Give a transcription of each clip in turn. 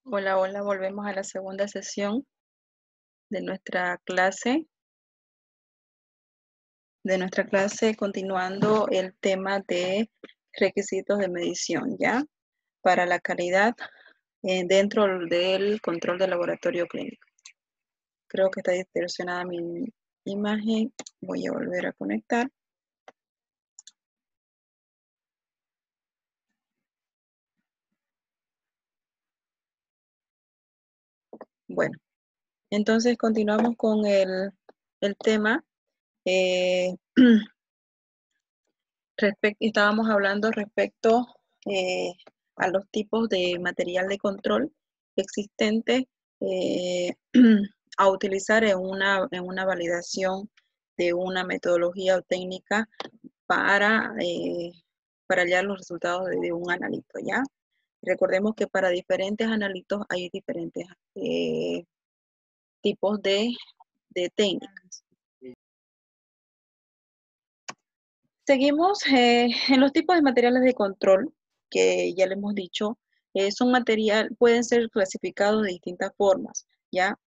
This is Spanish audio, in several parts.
Hola, hola, volvemos a la segunda sesión de nuestra clase, continuando el tema de requisitos de medición, ¿ya? Para la calidad dentro del control del laboratorio clínico. Creo que está distorsionada mi imagen. Voy a volver a conectar. Bueno, entonces continuamos con el tema. Estábamos hablando respecto a los tipos de material de control existente a utilizar en una validación de una metodología o técnica para, para hallar los resultados de un analito, ¿ya? Recordemos que para diferentes analitos hay diferentes tipos de técnicas. Seguimos en los tipos de materiales de control, que ya le hemos dicho, pueden ser clasificados de distintas formas, ¿ya?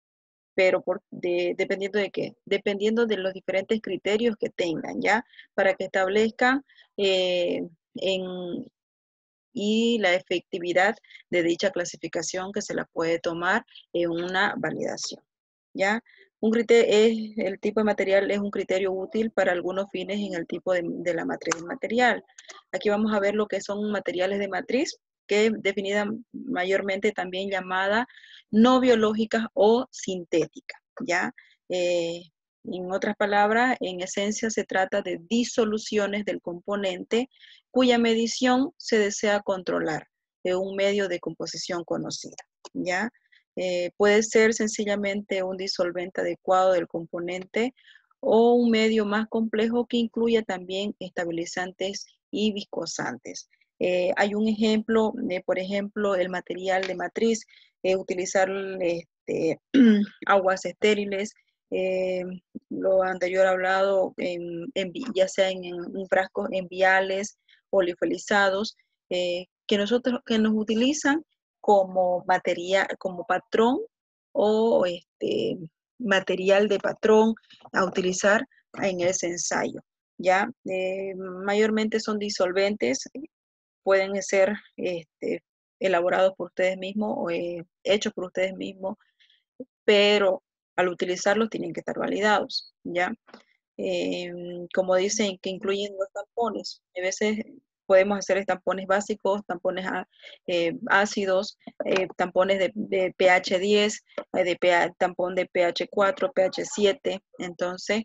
Pero dependiendo de qué, dependiendo de los diferentes criterios que tengan, ¿ya? Para que establezcan eh, en, y la efectividad de dicha clasificación que se la puede tomar en una validación, ¿ya? El tipo de material es un criterio útil para algunos fines en el tipo de la matriz del material. Aquí vamos a ver lo que son materiales de matriz, que es definida mayormente también llamada no biológicas o sintéticas, ¿ya? En otras palabras, en esencia se trata de disoluciones del componente cuya medición se desea controlar en un medio de composición conocida, ¿ya? Puede ser sencillamente un disolvente adecuado del componente o un medio más complejo que incluya también estabilizantes y viscosantes. Hay un ejemplo, por ejemplo, el material de matriz, utilizar aguas estériles, eh, lo anterior hablado, ya sea en un frasco en viales olifolizados, que nos utilizan como material, como patrón o material de patrón a utilizar en ese ensayo. ¿Ya? Mayormente son disolventes, pueden ser elaborados por ustedes mismos o hechos por ustedes mismos, pero al utilizarlos tienen que estar validados, ¿ya? Como dicen, que incluyen los tampones. A veces podemos hacer tampones básicos, tampones ácidos, tampones de pH 10, tampón de pH 4, pH 7, entonces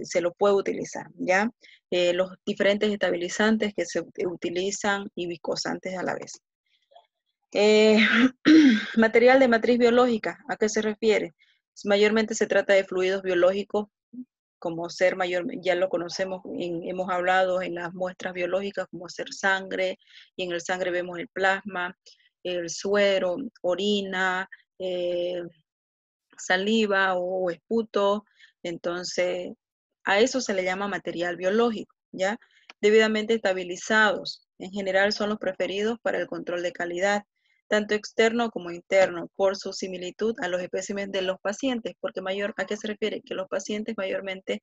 se lo puede utilizar, ¿ya? Los diferentes estabilizantes que se utilizan y viscosantes a la vez. Material de matriz biológica, ¿a qué se refiere? Mayormente se trata de fluidos biológicos, como ser mayor, ya lo conocemos, hemos hablado en las muestras biológicas, como ser sangre, y en el sangre vemos el plasma, el suero, orina, saliva o esputo, entonces a eso se le llama material biológico, ¿ya? Debidamente estabilizados, en general son los preferidos para el control de calidad, tanto externo como interno, por su similitud a los especímenes de los pacientes, porque ¿a qué se refiere? Que los pacientes mayormente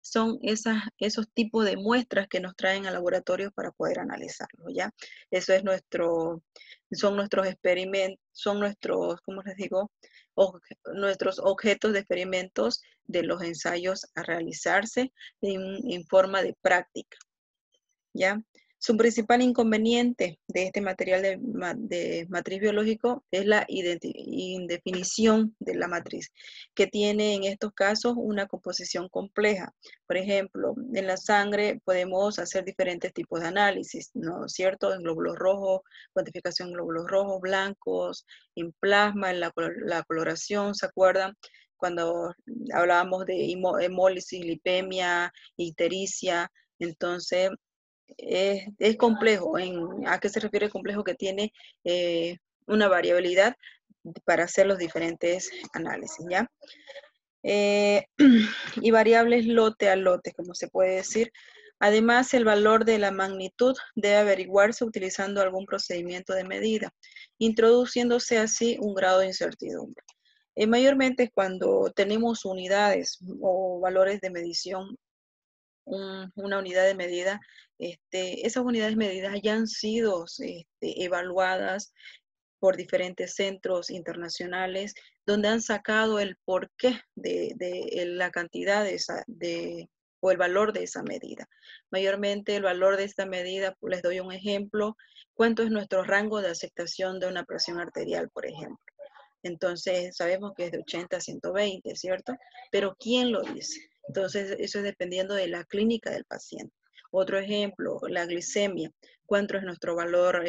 son esos tipos de muestras que nos traen al laboratorio para poder analizarlos, ¿ya? Eso es son nuestros experimentos, son nuestros, ¿cómo les digo? Nuestros objetos de experimentos de los ensayos a realizarse en forma de práctica, ¿ya? Su principal inconveniente de este material de matriz biológico es la indefinición de la matriz, que tiene en estos casos una composición compleja. Por ejemplo, en la sangre podemos hacer diferentes tipos de análisis, ¿no es cierto? En glóbulos rojos, cuantificación en glóbulos rojos, blancos, en plasma, en la coloración, ¿se acuerdan? Cuando hablábamos de hemólisis, lipemia, ictericia, entonces es complejo. ¿A qué se refiere complejo? Que tiene una variabilidad para hacer los diferentes análisis, ¿ya? Y variables lote a lote, como se puede decir, Además, el valor de la magnitud debe averiguarse utilizando algún procedimiento de medida, introduciéndose así un grado de incertidumbre. Mayormente cuando tenemos unidades o valores de medición, una unidad de medida, esas unidades medidas ya han sido evaluadas por diferentes centros internacionales, donde han sacado el porqué de la cantidad o el valor de esa medida. Mayormente el valor de esta medida, pues, les doy un ejemplo, ¿cuánto es nuestro rango de aceptación de una presión arterial, por ejemplo? Entonces, sabemos que es de 80 a 120, ¿cierto? Pero ¿quién lo dice? Entonces, eso es dependiendo de la clínica del paciente. Otro ejemplo, la glicemia. ¿Cuánto es nuestro valor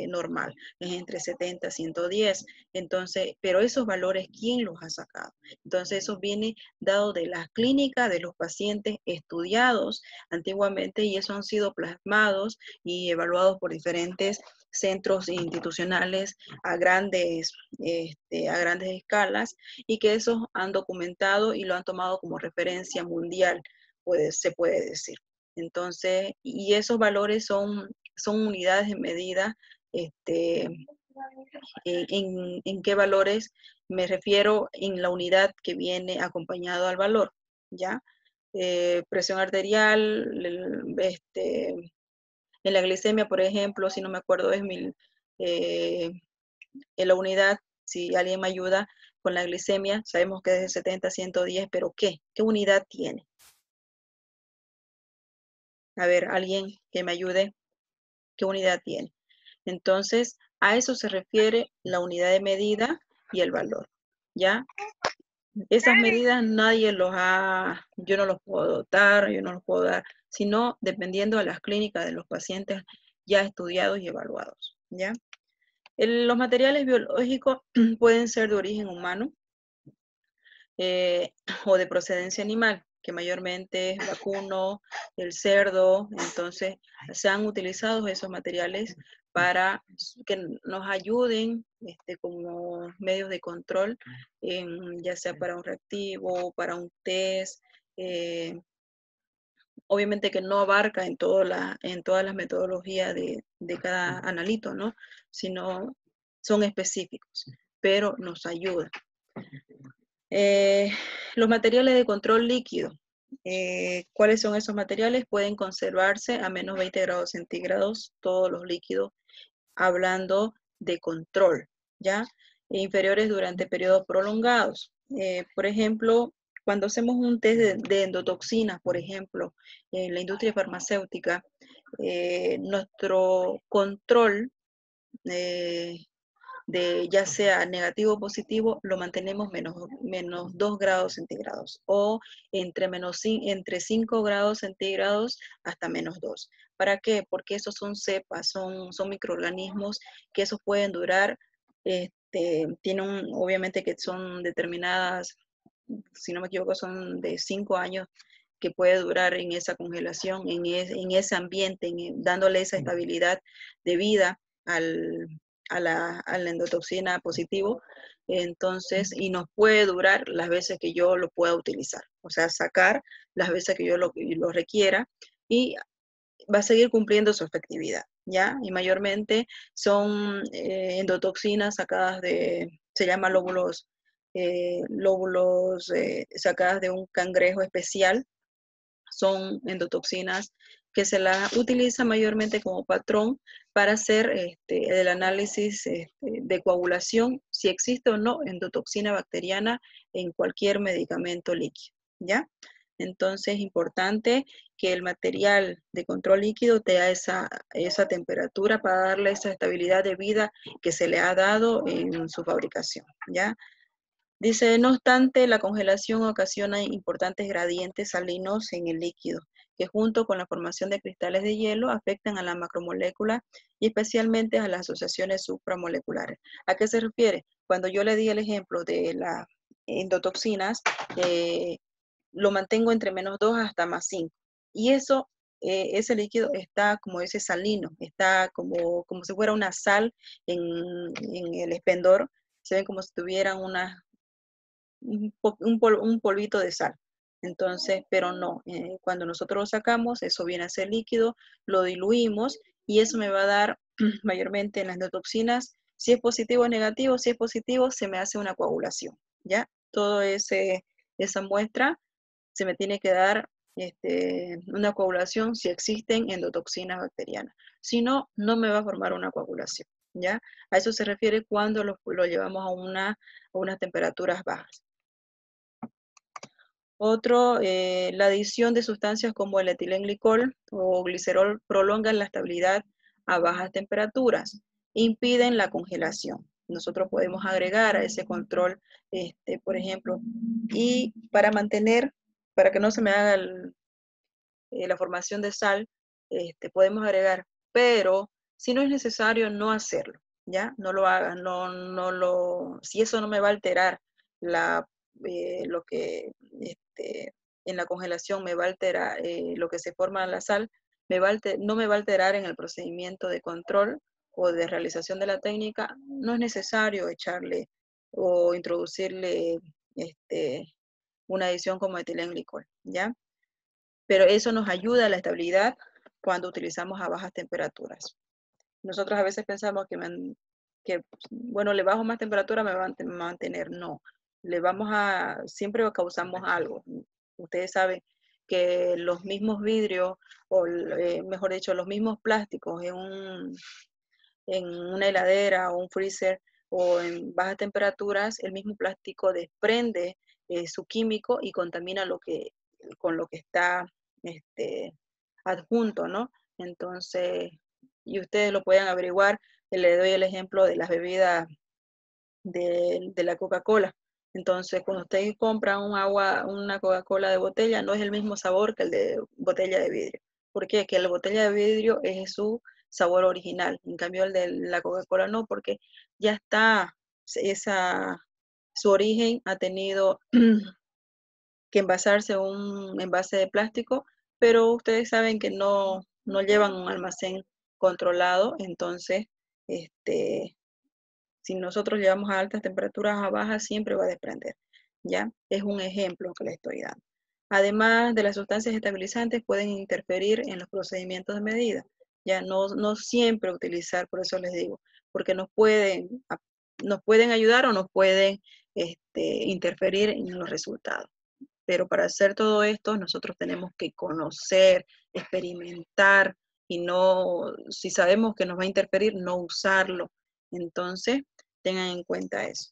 normal? Es entre 70 a 110. Entonces, pero esos valores, ¿quién los ha sacado? Entonces, eso viene dado de las clínicas de los pacientes estudiados antiguamente y eso han sido plasmados y evaluados por diferentes centros institucionales a grandes escalas y que esos han documentado y lo han tomado como referencia mundial, se puede decir. Entonces, y esos valores son unidades de medida, en qué valores me refiero en la unidad que viene acompañado al valor, ¿ya? Presión arterial, en la glicemia, por ejemplo, si no me acuerdo, es en la unidad, si alguien me ayuda con la glicemia, sabemos que es de 70 a 110, pero ¿qué? ¿Qué unidad tiene? A ver, alguien que me ayude, ¿qué unidad tiene? Entonces, a eso se refiere la unidad de medida y el valor, ¿ya? Esas medidas yo no los puedo dar, yo no los puedo dar, sino dependiendo de las clínicas de los pacientes ya estudiados y evaluados, ¿ya? Los materiales biológicos pueden ser de origen humano o de procedencia animal, que mayormente es vacuno, el cerdo. Entonces, se han utilizado esos materiales para que nos ayuden como medios de control, ya sea para un reactivo, para un test. Obviamente que no abarca en todas las metodologías de cada analito, ¿no? Sino son específicos, pero nos ayuda. Los materiales de control líquido. ¿Cuáles son esos materiales? Pueden conservarse a menos 20 grados centígrados todos los líquidos, hablando de control, ¿ya? Inferiores durante periodos prolongados. Por ejemplo, cuando hacemos un test de endotoxinas, por ejemplo, en la industria farmacéutica, nuestro control de ya sea negativo o positivo, lo mantenemos menos 2 grados centígrados o entre 5 grados centígrados hasta menos 2. ¿Para qué? Porque esos son cepas, son microorganismos que esos pueden durar, obviamente que son determinadas, si no me equivoco, son de 5 años que puede durar en esa congelación, en ese ambiente, dándole esa estabilidad de vida a la endotoxina positivo. Entonces, y nos puede durar las veces que yo lo pueda utilizar, o sea, sacar las veces que yo lo requiera y va a seguir cumpliendo su efectividad, ¿ya? Y mayormente son endotoxinas sacadas se llama lóbulos sacadas de un cangrejo especial. Son endotoxinas que se las utiliza mayormente como patrón para hacer el análisis de coagulación, si existe o no endotoxina bacteriana en cualquier medicamento líquido, ¿ya? Entonces es importante que el material de control líquido tenga esa temperatura para darle esa estabilidad de vida que se le ha dado en su fabricación, ¿ya? Dice, no obstante, la congelación ocasiona importantes gradientes salinos en el líquido, que junto con la formación de cristales de hielo afectan a la macromolécula y especialmente a las asociaciones supramoleculares. ¿A qué se refiere? Cuando yo le di el ejemplo de las endotoxinas, lo mantengo entre menos 2 hasta más 5. Y eso, ese líquido está como ese salino, está como si fuera una sal en el expendedor. Se ven como si tuvieran un polvito de sal. Entonces, pero no, cuando nosotros lo sacamos, eso viene a ser líquido, lo diluimos y eso me va a dar mayormente en las endotoxinas, si es positivo o negativo, si es positivo, se me hace una coagulación, ¿ya? Todo esa muestra se me tiene que dar una coagulación si existen endotoxinas bacterianas. Si no, no me va a formar una coagulación, ¿ya? A eso se refiere cuando lo llevamos a unas temperaturas bajas. Otro, la adición de sustancias como el etilenglicol o glicerol prolongan la estabilidad a bajas temperaturas, impiden la congelación. Nosotros podemos agregar a ese control, por ejemplo, y para que no se me haga la formación de sal, podemos agregar, pero si no es necesario, no hacerlo, ¿ya? No lo hagan, si eso no me va a alterar lo que en la congelación me va a alterar lo que se forma en la sal, no me va a alterar en el procedimiento de control o de realización de la técnica, no es necesario echarle o introducirle una adición como etilenglicol, ¿ya? Pero eso nos ayuda a la estabilidad cuando utilizamos a bajas temperaturas. Nosotros a veces pensamos bueno, le bajo más temperatura, me va a mantener. No, siempre causamos algo. Ustedes saben que los mismos vidrios, o mejor dicho, los mismos plásticos en una heladera o un freezer o en bajas temperaturas, el mismo plástico desprende su químico y contamina con lo que está adjunto, ¿no? Entonces, y ustedes lo pueden averiguar, le doy el ejemplo de las bebidas de la Coca-Cola. Entonces, cuando ustedes compran una Coca-Cola de botella, no es el mismo sabor que el de botella de vidrio. ¿Por qué? Que la botella de vidrio es su sabor original. En cambio, el de la Coca-Cola no, porque ya está, su origen ha tenido que envasarse un envase de plástico, pero ustedes saben que no llevan un almacén controlado, entonces, si nosotros llevamos a altas temperaturas a bajas, siempre va a desprender, ¿ya? Es un ejemplo que le estoy dando. Además de las sustancias estabilizantes, pueden interferir en los procedimientos de medida, ya no siempre utilizar, por eso les digo, porque nos pueden ayudar o nos pueden interferir en los resultados. Pero para hacer todo esto, nosotros tenemos que conocer, experimentar y no, si sabemos que nos va a interferir, no usarlo. Entonces, tengan en cuenta eso.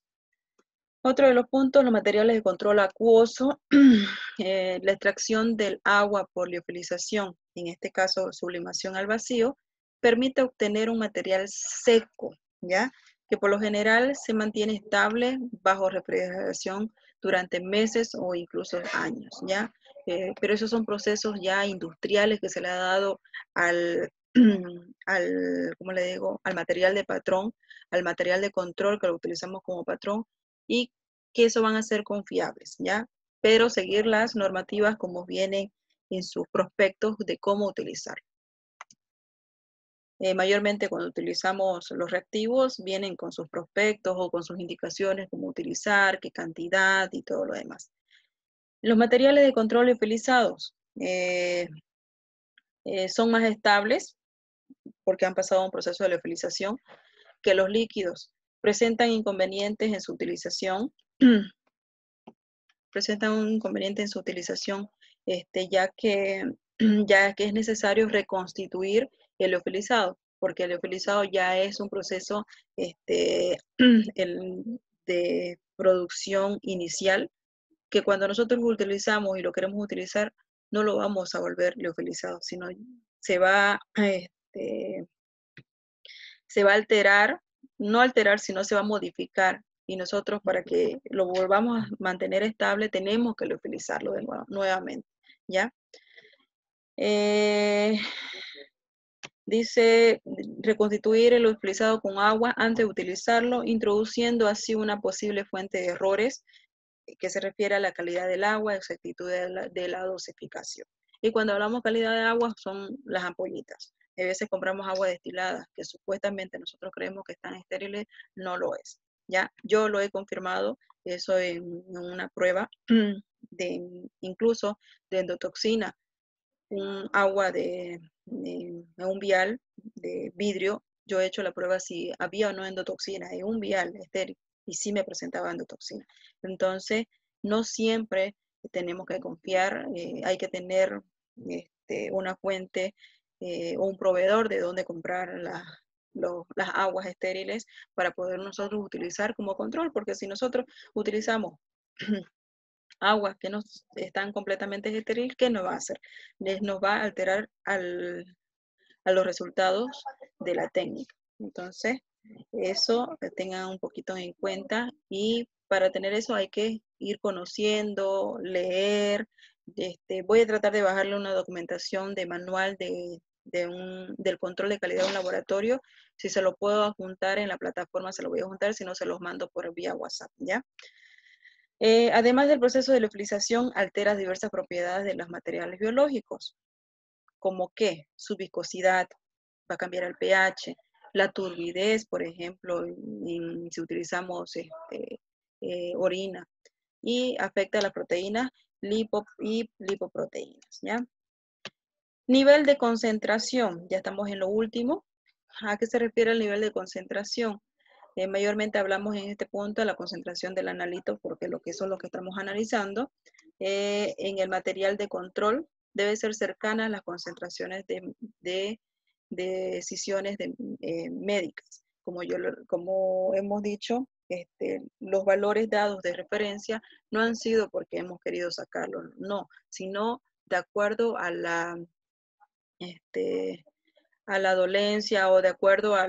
Otro de los puntos, los materiales de control acuoso, la extracción del agua por liofilización, en este caso sublimación al vacío, permite obtener un material seco, ¿ya? Que por lo general se mantiene estable bajo refrigeración durante meses o incluso años, ¿ya? Pero esos son procesos ya industriales que se le ha dado al, ¿cómo le digo? Al material de patrón, al material de control que lo utilizamos como patrón y que eso van a ser confiables, ¿ya? Pero seguir las normativas como vienen en sus prospectos de cómo utilizar. Mayormente cuando utilizamos los reactivos vienen con sus prospectos o con sus indicaciones cómo utilizar, qué cantidad y todo lo demás. Los materiales de control liofilizados son más estables porque han pasado un proceso de liofilización que los líquidos. Presentan inconvenientes en su utilización, ya que es necesario reconstituir el liofilizado, porque el liofilizado ya es un proceso de producción inicial, que cuando nosotros lo utilizamos y lo queremos utilizar, no lo vamos a volver liofilizado, sino se va, se va a alterar, no alterar, sino se va a modificar. Y nosotros para que lo volvamos a mantener estable tenemos que utilizarlo nuevamente, ¿ya? Dice reconstituir el utilizado con agua antes de utilizarlo, introduciendo así una posible fuente de errores que se refiere a la calidad del agua, exactitud de la dosificación. Y cuando hablamos calidad de agua son las ampollitas. A veces compramos agua destilada, que supuestamente nosotros creemos que están estériles, no lo es. Ya, yo lo he confirmado, eso en una prueba incluso de endotoxina, un agua de un vial de vidrio. Yo he hecho la prueba si había o no endotoxina en un vial estéril y sí me presentaba endotoxina. Entonces, no siempre tenemos que confiar, hay que tener una fuente o un proveedor de donde comprar las aguas estériles para poder nosotros utilizar como control, porque si nosotros utilizamos aguas que no están completamente estériles, ¿qué nos va a hacer? Nos va a alterar a los resultados de la técnica. Entonces, eso tengan un poquito en cuenta y para tener eso hay que ir conociendo, leer. Voy a tratar de bajarle una documentación de manual del control de calidad de un laboratorio. Si se lo puedo adjuntar en la plataforma, se lo voy a adjuntar, si no se los mando por vía WhatsApp, ¿ya? Además del proceso de liofilización, altera diversas propiedades de los materiales biológicos, como que su viscosidad, va a cambiar el pH, la turbidez, por ejemplo, si utilizamos orina, y afecta a las proteínas y lipoproteínas, ¿ya? Nivel de concentración, ya estamos en lo último. ¿A qué se refiere el nivel de concentración? Mayormente hablamos en este punto de la concentración del analito, porque eso es lo que estamos analizando. En el material de control debe ser cercana a las concentraciones de decisiones médicas. Como hemos dicho, los valores dados de referencia no han sido porque hemos querido sacarlos, no, sino de acuerdo este, a la dolencia o de acuerdo a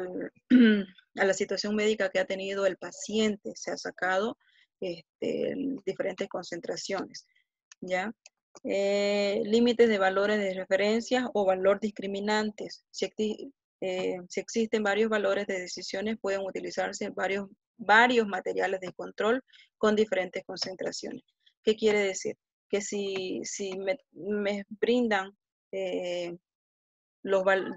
la situación médica que ha tenido el paciente, se ha sacado diferentes concentraciones, ¿ya? Límites de valores de referencia o valor discriminantes. Si existen varios valores de decisiones, pueden utilizarse varios materiales de control con diferentes concentraciones. ¿Qué quiere decir? Que si me brindan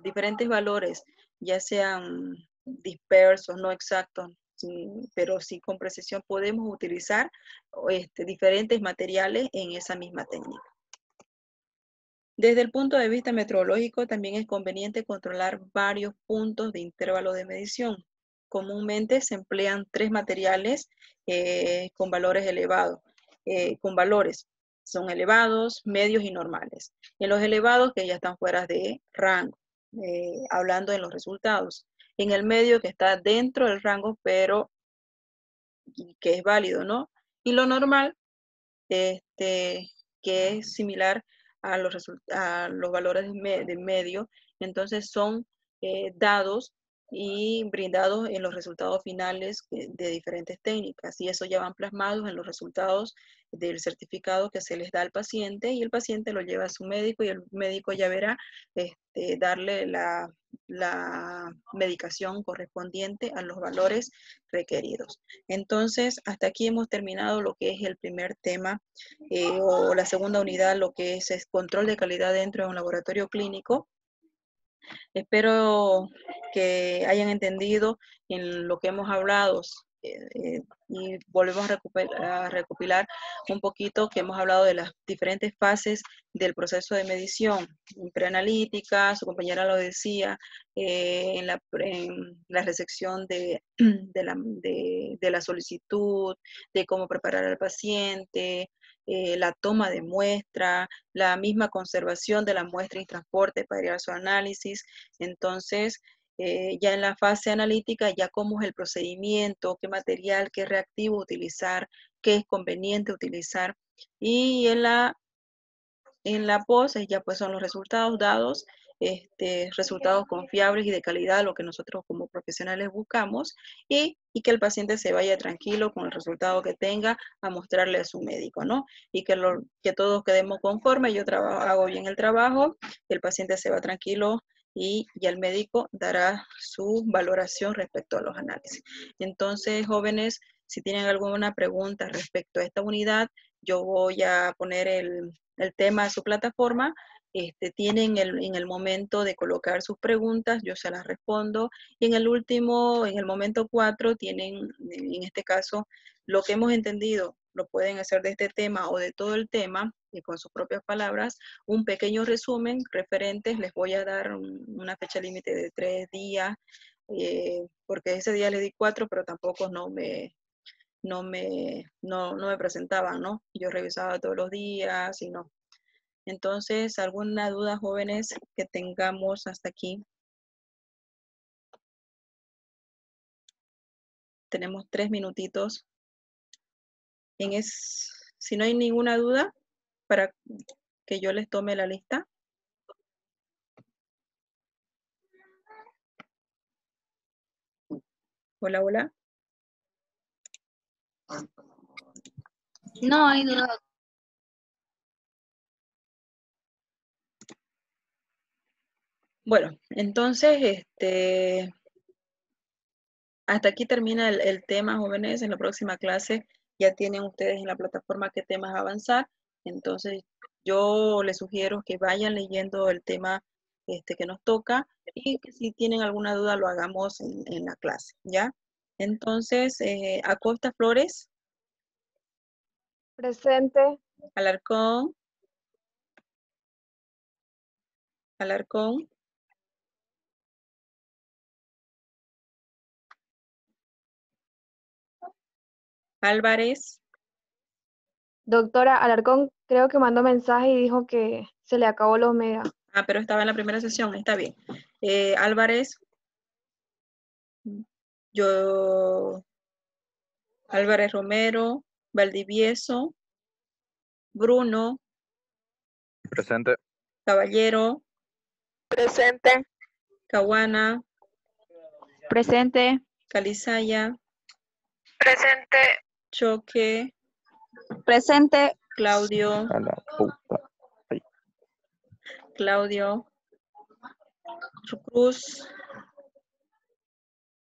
diferentes valores, ya sean dispersos, no exactos, pero sí con precisión, podemos utilizar diferentes materiales en esa misma técnica. Desde el punto de vista metrológico, también es conveniente controlar varios puntos de intervalo de medición. Comúnmente se emplean 3 materiales con valores elevados, son elevados, medios y normales. En los elevados, que ya están fuera de rango, hablando en los resultados. En el medio, que está dentro del rango, pero que es válido, ¿no? Y lo normal, que es similar a los valores de medio, entonces son dados y brindados en los resultados finales de diferentes técnicas, y eso ya van plasmados en los resultados del certificado que se les da al paciente, y el paciente lo lleva a su médico y el médico ya verá darle la medicación correspondiente a los valores requeridos. Entonces, hasta aquí hemos terminado lo que es el primer tema o la segunda unidad, lo que es control de calidad dentro de un laboratorio clínico. Espero que hayan entendido en lo que hemos hablado y volvemos a recopilar un poquito que hemos hablado de las diferentes fases del proceso de medición preanalítica, su compañera lo decía, en la recepción de la solicitud, de cómo preparar al paciente, la toma de muestra, la misma conservación de la muestra y transporte para ir a su análisis. Entonces, ya en la fase analítica, ya cómo es el procedimiento, qué material, qué reactivo utilizar, qué es conveniente utilizar. Y en la post, ya pues son los resultados dados, resultados confiables y de calidad, lo que nosotros como profesionales buscamos, y que el paciente se vaya tranquilo con el resultado que tenga a mostrarle a su médico, ¿no? Y que todos quedemos conformes, yo hago bien el trabajo, el paciente se va tranquilo y ya el médico dará su valoración respecto a los análisis. Entonces, jóvenes, si tienen alguna pregunta respecto a esta unidad, yo voy a poner el tema de su plataforma. Tienen en el momento de colocar sus preguntas, yo se las respondo. Y en el momento 4, tienen, en este caso, lo que hemos entendido lo pueden hacer de este tema o de todo el tema, y con sus propias palabras, un pequeño resumen referentes. Les voy a dar una fecha límite de 3 días, porque ese día les di 4, pero tampoco no me presentaban, ¿no? Yo revisaba todos los días y no. Entonces, ¿alguna duda, jóvenes, que tengamos hasta aquí? Tenemos 3 minutitos. Si no hay ninguna duda, para que yo les tome la lista. Hola, hola. No hay duda. Bueno, entonces, hasta aquí termina el tema, jóvenes. En la próxima clase ya tienen ustedes en la plataforma qué temas avanzar. Entonces, yo les sugiero que vayan leyendo el tema que nos toca y que si tienen alguna duda lo hagamos en la clase, ¿ya? Entonces, Acosta Flores, Presente. Alarcón, Alarcón, Álvarez. Doctora Alarcón, creo que mandó mensaje y dijo que se le acabó los mega. Ah, pero estaba en la primera sesión, está bien. Álvarez, Álvarez Romero, Valdivieso, Bruno, Presente. Caballero, Presente. Caguana, Presente. Calizaya, Presente. Choque, Presente. Claudio, A la puta. Ay. Claudio, Cruz,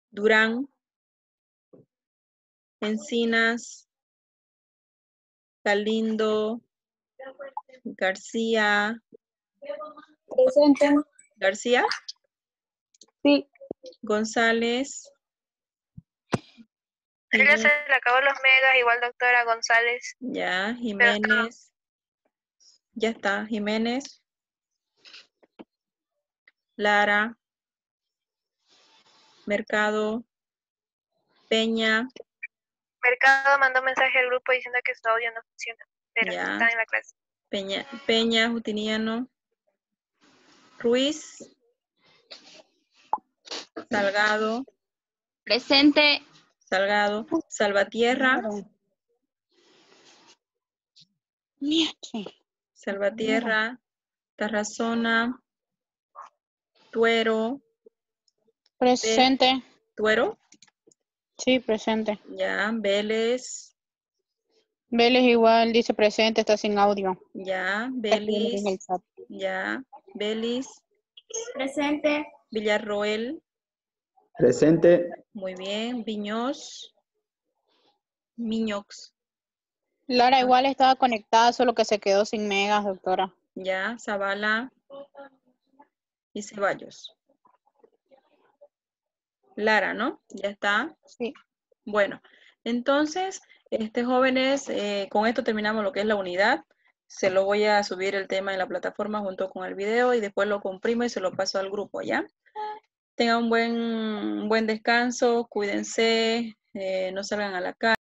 Durán, Encinas, Galindo, García, Presente. García, Sí. González, Ya se le acabó los megas, igual doctora González. ya, Jiménez, ya está, Jiménez, Lara, Mercado, Peña, Mercado mandó mensaje al grupo diciendo que su audio no funciona, pero ya, está en la clase. Peña, Justiniano, Ruiz, Salgado, Presente. Salvatierra, Tarazona, Tuero, Presente. Tuero, Sí, presente. ya, Vélez, Vélez igual dice presente, está sin audio. ya, Escribe en el Belis, chat. ya, Belis, Presente. Villarroel, Presente. muy bien, Viños, Miñox, Lara igual estaba conectada, solo que se quedó sin megas, doctora. ya, Zavala y Ceballos. Lara, ¿no? Ya está. Sí. Bueno, entonces, jóvenes, con esto terminamos lo que es la unidad. Se lo voy a subir el tema en la plataforma junto con el video y después lo comprimo y se lo paso al grupo, ¿ya? Tengan un buen descanso, cuídense, no salgan a la calle.